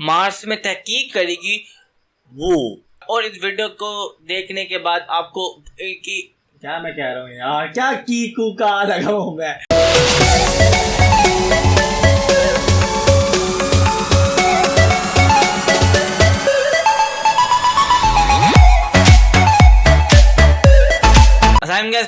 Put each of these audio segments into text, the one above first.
Mars में तहकीक करेगी वो। और इस वीडियो को देखने के बाद आपको क्या मैं कह रहा हूँ यार, क्या की कूका लगा हूँ मैं।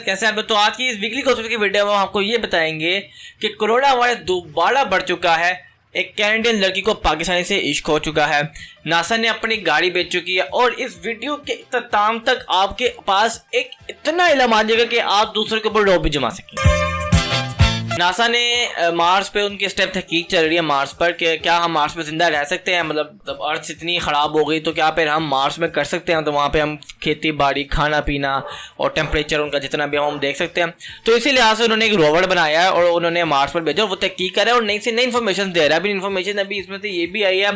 कैसे हैं? तो आज की इस वीकली कॉन्सेप्ट की वीडियो में हम आपको ये बताएंगे कि कोरोना वायरस दोबारा बढ़ चुका है। एक कैनेडियन लड़की को पाकिस्तानी से इश्क हो चुका है। नासा ने अपनी गाड़ी बेच चुकी है। और इस वीडियो के इख्तिताम तक आपके पास एक इतना इल्म आ जाएगा कि आप दूसरे के ऊपर डॉब भी जमा सकें। नासा ने मार्स पे उनकी स्टेप तहकीक चल रही है मार्स पर कि क्या हम मार्स पे जिंदा रह सकते हैं। मतलब अर्थ इतनी ख़राब हो गई तो क्या फिर हम मार्स में कर सकते हैं। तो वहाँ पे हम खेती बाड़ी, खाना पीना और टेम्परेचर उनका जितना भी हम देख सकते हैं। तो इसी लिहाज से उन्होंने एक रोवर बनाया है और उन्होंने मार्स पर भेजा और वो तहकीक कर रहा है और नई से नई इन्फॉर्मेशन दे रहा है। अभी इन्फॉर्मेशन अभी इसमें से ये भी आई है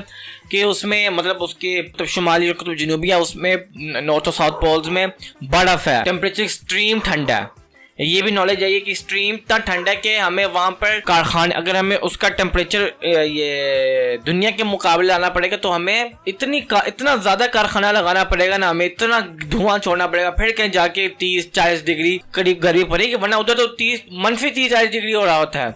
कि उसमें मतलब उसके तो शुमाली और कुतुब जनूबी है, उसमें नॉर्थ और साउथ पोल्स में बर्फ़ है, टेम्परेचर एक्सट्रीम ठंडा है। ये भी नॉलेज है कि स्ट्रीम इतना ठंडा है कि हमें वहाँ पर कारखाने, अगर हमें उसका टेम्परेचर ये दुनिया के मुकाबले लाना पड़ेगा तो हमें इतना ज़्यादा कारखाना लगाना पड़ेगा ना, हमें इतना धुआं छोड़ना पड़ेगा, फिर कहीं जाके 30-40 डिग्री करीब गर्मी पड़ेगी। वरना उधर तो -30-40 डिग्री हो रहा होता है।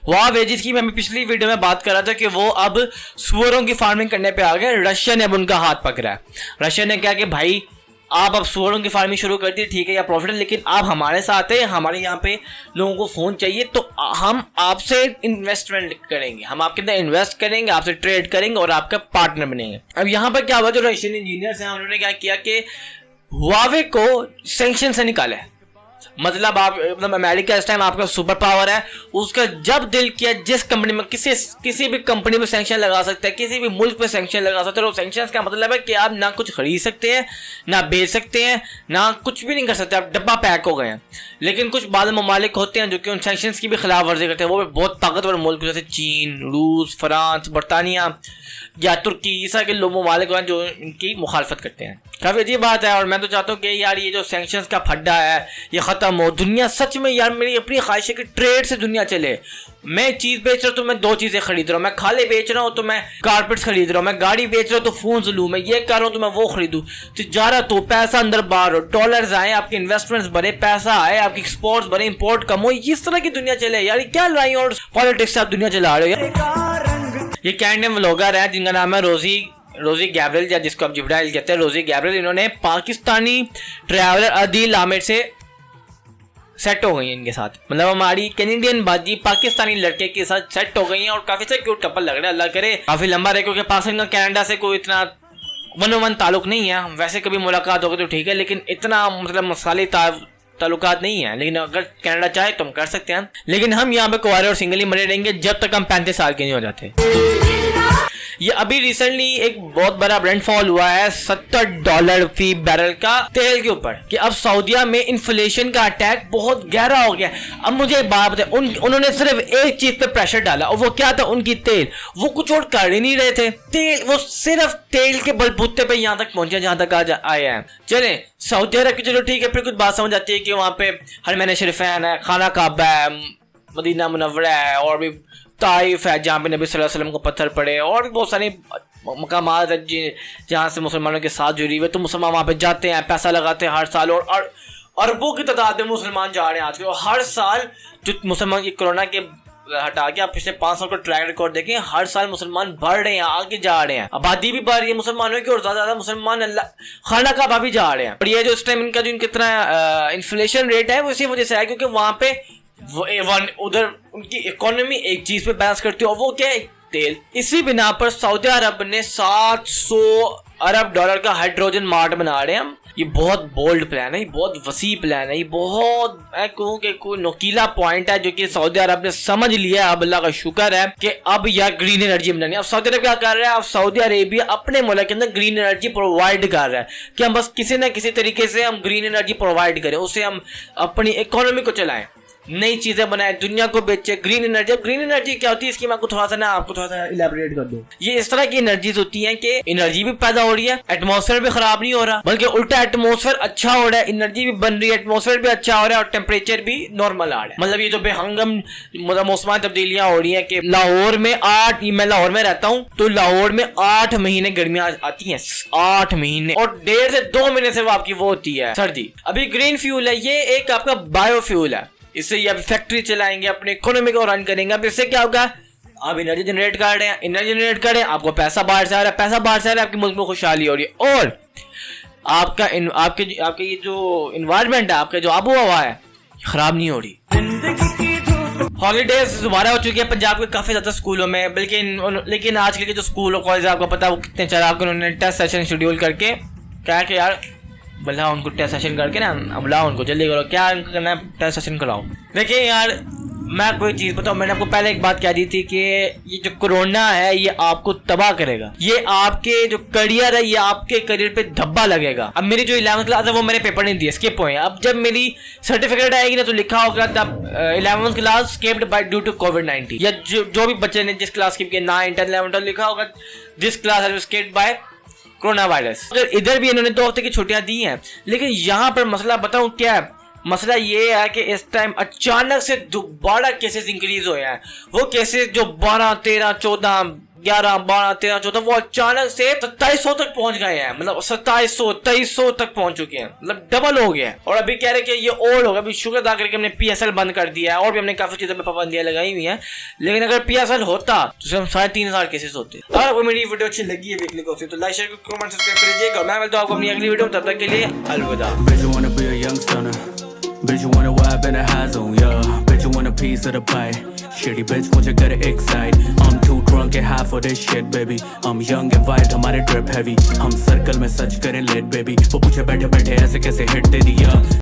वहाँ वेजिस की मैं पिछली वीडियो में बात कर रहा था कि वो अब सुअरों की फार्मिंग करने पे आ गए। रशिया ने अब उनका हाथ पकड़ा है। रशिया ने क्या कि भाई आप अब सुअरों की फार्मिंग शुरू कर दी, ठीक है, या प्रॉफिट, लेकिन आप हमारे साथ हैं, हमारे यहाँ पे लोगों को फ़ोन चाहिए तो हम आपसे इन्वेस्टमेंट करेंगे, हम आपके अंदर इन्वेस्ट करेंगे, आपसे ट्रेड करेंगे और आपका पार्टनर बनेंगे। अब यहाँ पर क्या हुआ, जो रशियन इंजीनियर्स हैं उन्होंने क्या किया कि हुआवे को सैंक्शन से निकाला है। मतलब अमेरिका इस टाइम आपका सुपर पावर है, उसका जब दिल किया जिस कंपनी में किसी भी कंपनी में सैंक्शन लगा सकता है, किसी भी मुल्क पे सैंक्शन लगा सकता है। और सैंक्शन का मतलब है कि आप ना कुछ खरीद सकते हैं, ना बेच सकते हैं, ना कुछ भी नहीं कर सकते, आप डब्बा पैक हो गए हैं। लेकिन कुछ बाद ममालिक होते हैं जो कि उन सैंक्शंस की भी खिलाफ वर्जी करते हैं। वो भी बहुत ताकतवर मुल्क जैसे चीन, रूस, फ्रांस, बरतानिया या तुर्की, इस तरह के लोग ममालिक हैं जो इनकी मुखालफत करते हैं। काफ़ी अजीब बात है। और मैं तो चाहता हूँ कि यार ये जो सैंक्शंस का फड्डा है ये ख़त्म हो। दुनिया सच में यार, मेरी अपनी ख्वाहिश है कि ट्रेड से दुनिया चले। मैं चीज़ बेच रहा हूँ तो मैं 2 चीज़ें खरीद रहा हूँ, मैं खाले बेच रहा हूँ तो मैं कारपेट्स खरीद रहा हूँ, मैं गाड़ी बेच रहा हूँ तो फ़ोन लूँ, मैं ये कर रहा हूँ तो मैं वो खरीदूँ। तिजारत हो, पैसा अंदर बाहर हो, डॉलर्स आए, आपके इन्वेस्टमेंट्स बढ़े, पैसा आए, आपकी एक्सपोर्ट्स बढ़े, इंपोर्ट कम हो, इस तरह की दुनिया चले। यार क्या लड़ाई और पॉलिटिक्स से आप दुनिया चला रहे हो। ये कैनेडियन व्लॉगर है जिनका नाम है रोजी गैब्रियल, या जिसको आप जिब्राइल कहते हैं, रोजी गैब्रियल। इन्होंने पाकिस्तानी ट्रैवलर आदिल आमिर से सेट हो गई है इनके साथ। मतलब हमारी कैनेडियन बाजी पाकिस्तानी लड़के के साथ सेट हो गई है और काफ़ी से क्यूट कपल लग रहा है। अल्लाह करे काफ़ी लंबा रहे, क्योंकि पाकिस्तान का कनाडा से कोई इतना मनोमन ताल्लुक नहीं है। वैसे कभी मुलाकात होगी तो ठीक है, लेकिन इतना मतलब मसाले ताल्लुकात नहीं है। लेकिन अगर कनाडा चाहे तो हम कर सकते हैं। लेकिन हम यहाँ पे कुंवारे और सिंगल ही मरे रहेंगे जब तक हम 35 साल के नहीं हो जाते। ये अभी रिसेंटली एक बहुत बड़ा ब्रेंडफॉल हुआ है $70 फी बैरल का तेल के ऊपर, कि अब सऊदीया में इन्फ्लेशन का अटैक बहुत गहरा हो गया। अब मुझे एक बात बताए, उन्होंने सिर्फ एक चीज पे प्रेशर डाला और वो क्या था, उनकी तेल। वो कुछ और कर ही नहीं रहे थे, तेल, वो सिर्फ तेल के बलबूते पे यहाँ तक पहुंचे जहां तक आज आए हैं। चले सऊदी अरब की, चलो ठीक है, फिर कुछ बात समझ आती है कि वहाँ पे हरमैन शरीफैन है, खाना काबा है, मदीना मुनव्वरा है, और भी ताइफ है जहाँ पे नबी सल्लल्लाहु अलैहि वसल्लम को पत्थर पड़े, और भी बहुत सारे मकामात है जहाँ से मुसलमानों के साथ जुड़ी हुई। तो मुसलमान वहाँ पे जाते हैं, पैसा लगाते हैं हर साल, और अरबों की तादाद में मुसलमान जा रहे हैं आजकल। हर साल जो मुसलमान, कोरोना के हटा के आप पिछले 5 साल का ट्रैक रिकॉर्ड देखें, हर साल मुसलमान बढ़ रहे हैं, आगे जा रहे हैं, आबादी भी बढ़ रही है मुसलमानों की, और ज्यादा मुसलमान अल्लाह खाना काबा भी जा रहे हैं। और ये जो इस टाइम इनका जो कितना इन्फ्लेशन रेट है वो इसी वजह से है, क्योंकि वहाँ पे उधर उनकी इकोनॉमी एक चीज पे बैलेंस करती है, और वो क्या है, तेल। इसी बिना पर सऊदी अरब ने $700 अरब का हाइड्रोजन मार्ट बना रहे हैं। ये बहुत बोल्ड प्लान है, ये बहुत वसी प्लान है, ये बहुत कोई नोकीला पॉइंट है जो कि सऊदी अरब ने समझ लिया। अब अल्लाह का शुक्र है कि अब यह ग्रीन एनर्जी बनानी है। अब सऊदी अरब क्या कर रहा है, अब सऊदी अरेबिया अपने मुल्क के अंदर ग्रीन एनर्जी प्रोवाइड कर रहा है कि हम बस किसी न किसी तरीके से हम ग्रीन एनर्जी प्रोवाइड करें, उससे हम अपनी इकोनॉमी को चलाएं। नई चीजें बनाए, दुनिया को बेचे। ग्रीन एनर्जी क्या होती है इसकी मैं आपको थोड़ा सा इलेबोरेट कर दो। ये इस तरह की एनर्जीज होती हैं कि एनर्जी भी पैदा हो रही है, एटमॉस्फेयर भी खराब नहीं हो रहा, बल्कि उल्टा एटमॉस्फेयर अच्छा हो रहा है, एनर्जी भी बन रही है, एटमॉस्फेयर भी अच्छा हो रहा है और टेम्परेचर भी नॉर्मल आ रहा है। मतलब ये जो बेहंगम मौसमी तब्दीलियां हो रही हैं कि लाहौर में मैं लाहौर में रहता हूँ, तो लाहौर में 8 महीने गर्मियां आती हैं, 8 महीने, और 1.5 से 2 महीने से वो आपकी वो होती है सर्दी। अभी ग्रीन फ्यूल है, ये एक आपका बायोफ्यूल है, इससे ये आप फैक्ट्री चलाएंगे, अपने इकोनॉमी को रन करेंगे। अब इससे क्या होगा, आप एनर्जी जनरेट कर रहे हैं, आपको पैसा बाहर से आ रहा है, आपके मुल्क में खुशहाली हो रही है, और आपके ये जो इन्वायरमेंट है, आपका जो आबो हवा है, खराब नहीं हो रही। हॉलीडेज दोबारा हो चुकी है पंजाब के काफी ज्यादा स्कूलों में, लेकिन आजकल के जो स्कूल और कॉलेज आपको पता है वो कितने चला के उन्होंने टेस्ट सेशन शेड्यूल करके क्या कि यार बुला उनको टेस्ट सेशन करके ना, बुलाओ उनको जल्दी करो, क्या उनको करना है, टेस्ट सेशन कराओ। देखिए यार मैं कोई चीज बताऊं, मैंने आपको पहले एक बात कह दी थी कि ये जो कोरोना है ये आपको तबाह करेगा, ये आपके जो करियर है, ये आपके करियर पे धब्बा लगेगा। अब मेरी जो 11th क्लास है वो मैंने पेपर नहीं दिया, स्किप हुए। अब जब मेरी सर्टिफिकेट आएगी ना तो लिखा होगा तब 11th class skipped by due to कोविड-19, या जो भी बच्चे ने जिस क्लास स्किप किया 9, 10, 11 लिखा होगा this class has skipped bye corona virus. अगर इधर भी इन्होंने 2 हफ्ते की छुट्टियां दी हैं, लेकिन यहाँ पर मसला बताऊं क्या है, मसला ये है कि इस टाइम अचानक से दोबारा केसेस इंक्रीज हुए हैं। वो केसेस जो 12, 13, 14, 11, 12, 13, 14 वो अचानक से 2700 तक पहुंच गए हैं, मतलब 2700, 2300 तक पहुंच चुके हैं, मतलब डबल हो गया है। और अभी कह रहे कि ये और होगा, अभी शुक्र अदा करके हमने PSL बंद कर दिया है और भी हमने काफी चीजों पे पाबंदियां लगाई हुई हैं, लेकिन अगर PSL होता तो हम 3500 केसेस होते। अगर आपको मेरी वीडियो अच्छी लगी है वीकली को तो लाइक, शेयर, कमेंट, सब्सक्राइब कीजिएगा। मैं मिलता हूं आपको अपनी अगली वीडियो में, तब तक के लिए अलविदा। Bitch, you wanna vibe in a high zone, yeah. Bitch, you want a piece of the pie. Shitty bitch, won't you get it excite? I'm too drunk and high for this shit, baby. I'm young and wild, हमारे drip heavy. हम circle में सच करें lit, baby. वो पूछे बैठे बैठे ऐसे कैसे hit दे दिया.